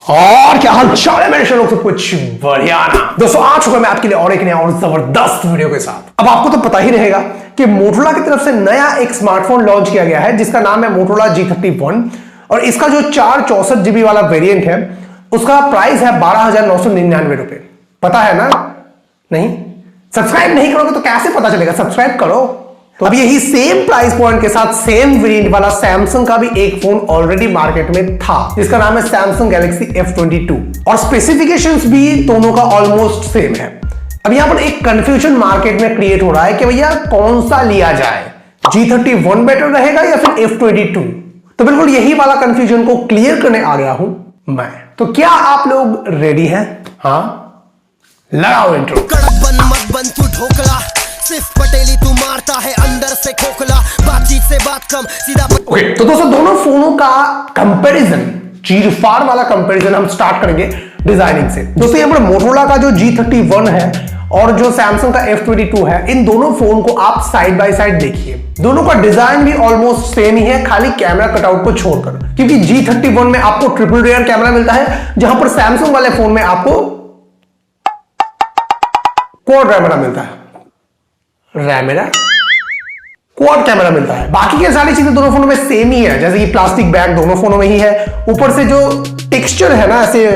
और क्या हाल चाल है मेरे शो लोग, सब कुछ बढ़िया ना। दोस्तों आ चुका मैं आपके लिए और एक नया और जबरदस्त वीडियो के साथ। अब आपको तो पता ही रहेगा कि मोटोरोला की तरफ से नया एक स्मार्टफोन लॉन्च किया गया है जिसका नाम है मोटोरोला G31 और इसका जो 464 GB वाला वेरिएंट है उसका प्राइस है 12,999 रुपए। पता है ना? नहीं? सब्सक्राइब नहीं करोगे तो कैसे पता चलेगा? सब्सक्राइब करो। तो अब यही सेम प्राइस पॉइंट के साथ सेम वेरिएंट वाला सैमसंग का भी एक फोन ऑलरेडी मार्केट में था जिसका नाम है सैमसंग गैलेक्सी F22 और स्पेसिफिकेशंस भी दोनों का ऑलमोस्ट सेम है। अब यहां पर एक कंफ्यूजन मार्केट में क्रिएट हो रहा है कि भैया कौन सा लिया जाए, G31 बेटर रहेगा या फिर F22? तो बिल्कुल यही वाला कंफ्यूजन को क्लियर करने आ गया हूं मैं। तो क्या आप लोग रेडी हैं? हाँ, लगाओ इंट्रो। बन मत बन तू ढोकला, सिर्फ पटेली तू मारता है अंदर से खोखला, बातचीत से बात कम सीधा। ओके, तो दोस्तों दोनों फोनों का कंपैरिजन, चीरफाड़ वाला कंपैरिजन हम स्टार्ट करेंगे डिजाइनिंग से। दोस्तों यहाँ पर मोटोरोला का जो G31 है और जो सैमसंग का F22 है, इन दोनों फोन को आप साइड बाय साइड देखिए। दोनों का डिजाइन भी ऑलमोस्ट सेम ही है, खाली कैमरा कटआउट को छोड़कर, क्योंकि G31 में आपको ट्रिपल रेयर कैमरा मिलता है जहां पर सैमसंग वाले फोन में आपको क्वाड कैमरा मिलता है। क्वाड कैमरा मिलता है। बाकी की सारी चीजें दोनों फोनों में सेम ही है, जैसे कि प्लास्टिक बैग दोनों फोनों में ही है। ऊपर से जो टेक्सचर है ना ऐसे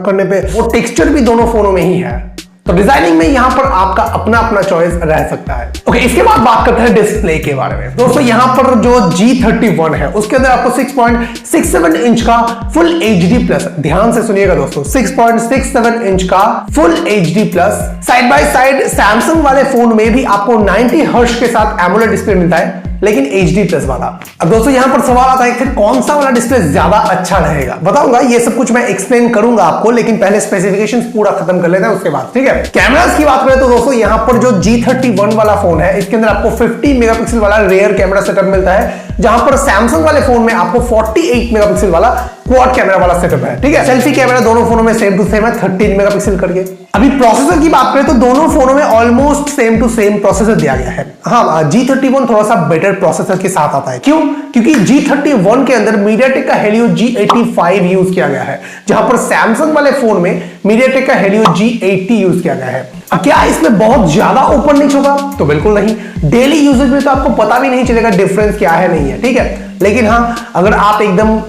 करने पे, वो टेक्सचर भी दोनों फोनों में ही है। तो डिजाइनिंग में यहां पर आपका अपना अपना चॉइस रह सकता है। ओके, इसके बाद बात करते हैं डिस्प्ले के बारे में। दोस्तों यहां पर जो G31 है उसके अंदर आपको 6.67 इंच का फुल HD प्लस, ध्यान से सुनिएगा दोस्तों, 6.67 इंच का full HD plus. Side by side Samsung वाले फोन में भी आपको 90 हर्ट्ज के साथ एमोलेड डिस्प्ले मिलता है, लेकिन HD प्लस वाला। अब दोस्तों यहां पर सवाल आता है फिर कौन सा वाला डिस्प्ले ज्यादा अच्छा रहेगा? बताऊंगा, ये सब कुछ मैं एक्सप्लेन करूंगा आपको, लेकिन पहले स्पेसिफिकेशंस पूरा खत्म कर लेते हैं उसके बाद, ठीक है। कैमरास की बात करें तो दोस्तों यहां पर जो G31 वाला फोन है इसके अंदर आपको 50 मेगापिक्सल वाला रेयर कैमरा सेटअप मिलता है, जहां पर सैमसंग वाले फोन में आपको 48 मेगापिक्सल वाला क्वाड कैमरा वाला सेटअप है, ठीक है। सेल्फी कैमरा दोनों फोनों में सेम टू सेम है, 13 मेगापिक्सल करके। अभी प्रोसेसर की बात करें तो दोनों फोनों में almost same to same processor दिया गया है। हाँ, G31 थोड़ा सा बेटर प्रोसेसर के साथ आता है। क्यों? क्योंकि G31 के अंदर मीडियाटेक का हेलियो G85 यूज किया गया है, जहां पर सैमसंग वाले फोन में मीडियाटेक का हेलियो G80 यूज किया गया है। अब क्या इसमें बहुत ज्यादा ओपन नीच होगा? तो बिल्कुल नहीं। डेली यूजेज में तो आपको पता भी नहीं चलेगा डिफरेंस क्या है, नहीं है, ठीक है। लेकिन हाँ, अगर आप एकदम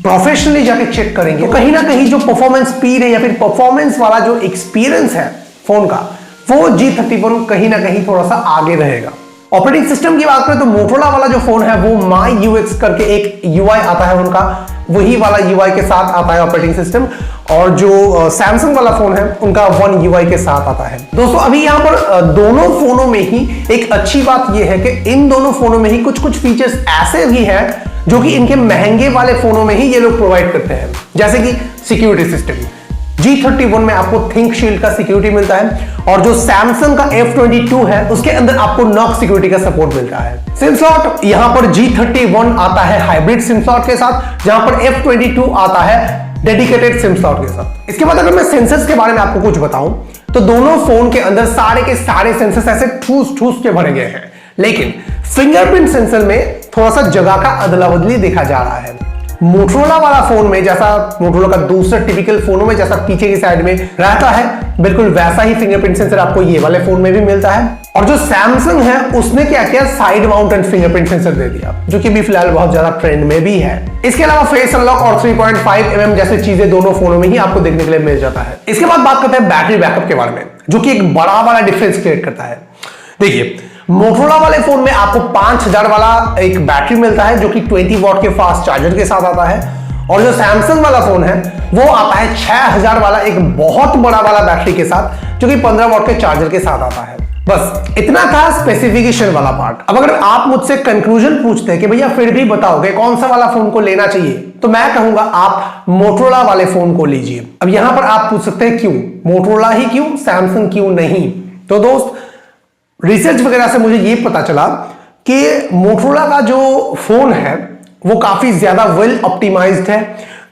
प्रोफेशनली जाके चेक करेंगे तो कहीं ना कहीं जो परफॉर्मेंस स्पीड है या फिर परफॉर्मेंस वाला जो एक्सपीरियंस है फोन का, वो G31 कहीं ना कहीं थोड़ा सा आगे रहेगा। ऑपरेटिंग सिस्टम की बात करें तो मोटोरोला वाला जो फोन है वो माई UX करके एक UI आता है उनका, वही वाला UI के साथ आता है ऑपरेटिंग सिस्टम, और जो सैमसंग वाला फोन है उनका One UI के साथ आता है। दोस्तों अभी यहां पर दोनों फोनों में ही एक अच्छी बात यह है कि इन दोनों फोनों में ही कुछ कुछ फीचर्स ऐसे भी हैं जो कि इनके महंगे वाले फोनों में ही ये लोग प्रोवाइड करते हैं, जैसे कि सिक्योरिटी सिस्टम। G31 में आपको थिंक शील्ड का सिक्योरिटी मिलता है और जो सैमसंग का F22 है उसके अंदर आपको नॉक सिक्योरिटी का सपोर्ट मिलता है। सिम स्लॉट यहां पर G31 आता है हाइब्रिड सिम स्लॉट के साथ, जहां पर F22 आता है डेडिकेटेड सिम स्लॉट के साथ। इसके बाद अगर मैं सेंसर्स के बारे में आपको कुछ बताऊं तो दोनों फोन के अंदर सारे के सारे सेंसर्स ऐसे ठूस ठूस के भरे गए हैं, लेकिन फिंगरप्रिंट सेंसर में थोड़ा सा जगह का अदला बदली देखा जा रहा है। मोटोरोला वाला फोन में जैसा मोटोरोला का दूसरा टिपिकल फोनों में जैसा पीछे की साइड में रहता है, बिल्कुल वैसा ही फिंगरप्रिंट सेंसर आपको ये वाले फोन में भी मिलता है। और जो सैमसंग है उसने क्या किया, साइड माउंटेड फिंगरप्रिंट सेंसर दे दिया, जो कि भी फिलहाल बहुत ज्यादा ट्रेंड में भी है। इसके अलावा फेस अनलॉक और 3.5mm जैसी चीजें दोनों फोनों में ही आपको देखने के लिए मिल जाता है। इसके बाद बात करते हैं बैटरी बैकअप के बारे में, जो कि एक बड़ा वाला डिफरेंस क्रिएट करता है। देखिए, मोटोरोला वाले फोन में आपको 5000 वाला एक बैटरी मिलता है जो कि 20 वॉट के फास्ट चार्जर के साथ आता है, और जो सैमसंग वाला फोन है वो आता है 6000 वाला एक बहुत बड़ा वाला बैटरी के साथ, जो कि 15 वॉट के चार्जर के साथ आता है। बस इतना था स्पेसिफिकेशन वाला पार्ट। अब अगर आप मुझसे कंक्लूजन पूछते हैं कि भैया फिर भी बताओगे कौन सा वाला फोन को लेना चाहिए, तो मैं कहूंगा आप मोटोरोला वाले फोन को लीजिए। अब यहां पर आप पूछ सकते हैं क्यों मोटोरोला ही क्यों, सैमसंग क्यों नहीं? तो दोस्त, रिसर्च वगैरह से मुझे ये पता चला कि मोटोरोला का जो फोन है वो काफी ज्यादा वेल ऑप्टिमाइज्ड है।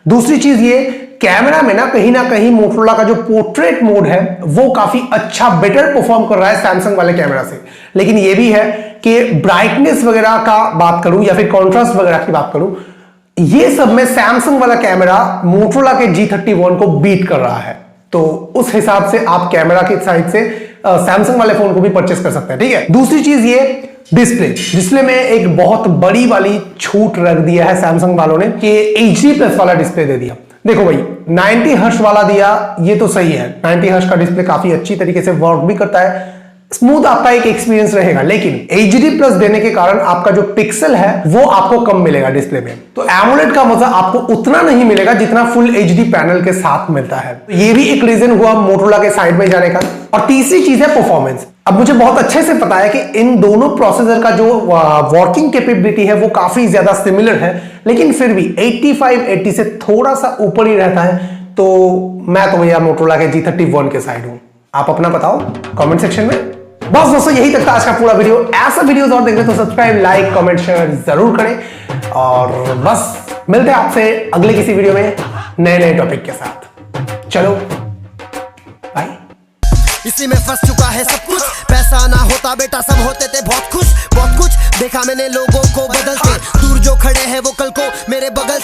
दूसरी चीज ये, कैमरा में ना कहीं मोटोरोला का जो पोर्ट्रेट मोड है वो काफी अच्छा बेटर परफॉर्म कर रहा है सैमसंग वाले कैमरा से। लेकिन ये भी है कि ब्राइटनेस वगैरह का बात करूं या फिर कॉन्ट्रास्ट वगैरह की बात करूं, ये सब में सैमसंग वाला कैमरा मोटोरोला के G31 को बीट कर रहा है, तो उस हिसाब से आप कैमरा की साइड से सैमसंग वाले फोन को भी परचेस कर सकते हैं। ठीक है, दूसरी चीज ये डिस्प्ले में एक बहुत बड़ी वाली छूट रख दिया है सैमसंग वालों ने कि HD+ वाला डिस्प्ले दे दिया। देखो भाई 90 हर्ट्ज वाला दिया, ये तो सही है, 90 हर्ट्ज का डिस्प्ले काफी अच्छी तरीके से वर्क भी करता है, स्मूथ आपका एक एक्सपीरियंस रहेगा, लेकिन HD+ देने के कारण आपका जो पिक्सल है वो आपको कम मिलेगा डिस्प्ले में, तो एमोलेड का मजा आपको उतना नहीं मिलेगा जितना फुल HD पैनल के साथ मिलता है। तो ये भी एक रीजन हुआ मोटोरोला के साइड में जाने का। और तीसरी चीज है परफॉर्मेंस। अब मुझे बहुत अच्छे से पता है कि इन दोनों प्रोसेसर का जो वर्किंग कैपेबिलिटी है वो काफी ज्यादा सिमिलर है, लेकिन फिर भी 85-80 से थोड़ा सा ऊपर ही रहता है, तो मैं तो भैया मोटोरोला के G31 के साइड हूं। आप अपना बताओ कमेंट सेक्शन में। बस दोस्तों यही तक था आज का पूरा वीडियो। ऐसा वीडियोस और देखने तो सब्सक्राइब, लाइक, कमेंट, शेयर जरूर करें, और बस मिलते हैं आपसे अगले किसी वीडियो में नए टॉपिक के साथ। चलो बाय। इसी में फंस चुका है सब कुछ, पैसा ना होता बेटा सब होते थे बहुत खुश। बहुत कुछ देखा मैंने लोगों को बदलते, दूर जो खड़े हैं वो कल को मेरे बगल